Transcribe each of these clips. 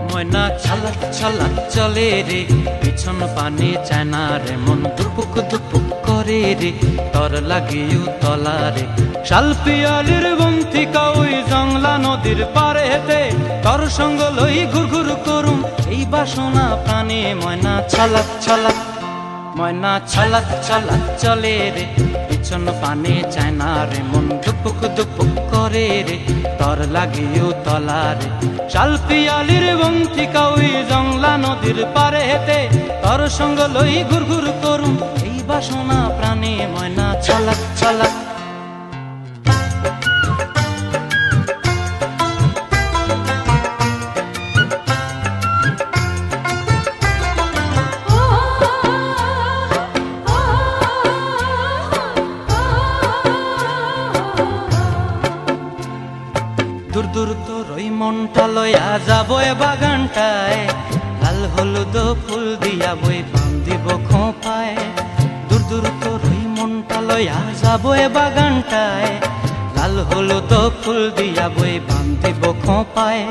ময়না ছলাক ছলাক চলে রে, পিছন পানে চায় না রে, মন দুপুক দুপুক করে রে, তর লাগিও তলা রে। শাল পিয়ালির বন্থিকা ওই জংলা নদীর পারে হেতে, তর সঙ্গ লই ঘুর ঘুর করুম এই বাসনা প্রাণে। ময়না ছলাক ছলাক, ময়না ছলাক ছলাক চলে রে, পিছন পানে চায় না রে, মন দুপুক দুপুক করে রে, তর লাগিও তলা রে। শাল পিয়ালির বন্থিকা ওই জংলা নদীর পারে হেতে, তর সঙ্গ লই ঘুর ঘুর করুম এই বাসনা প্রাণে। ময়না ছলাক ছলাক। দূর দূর তোর ওই মনটা লয়া যাবো এ বাগানটায়, লাল হলুদ ফুল দিয়া বই বান্ধিব খোঁপায়। দূর দূর তোর ওই মনটা লয়া যাবো এ বাগানটায়, লাল হলুদ ফুল দিয়া বই বান্ধিব খোঁপায়।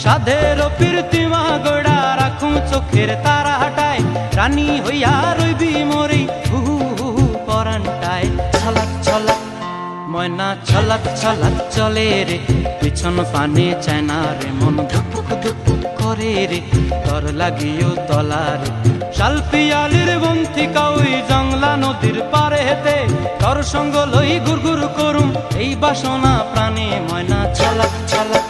সাধের প্রীতিমা গোড়া রাখুম চোখের তারা হাটায়, রানী হইয়া রইবি মরি হু হু পরানটায়। ছলাক ছলাক, ময়না ছলাক ছলাক চলে রে, পিছন পানে চায় না রে, মন ধুপুক ধুপুক করে রে, তর লাগিও তলা রে। শাল পিয়ালির বন্থিকা ওই জংলা নদীর পারে হেতে, তর সঙ্গ লই ঘুর ঘুর করুম এই বাসনা প্রাণে। ময়না ছলাক ছলাক।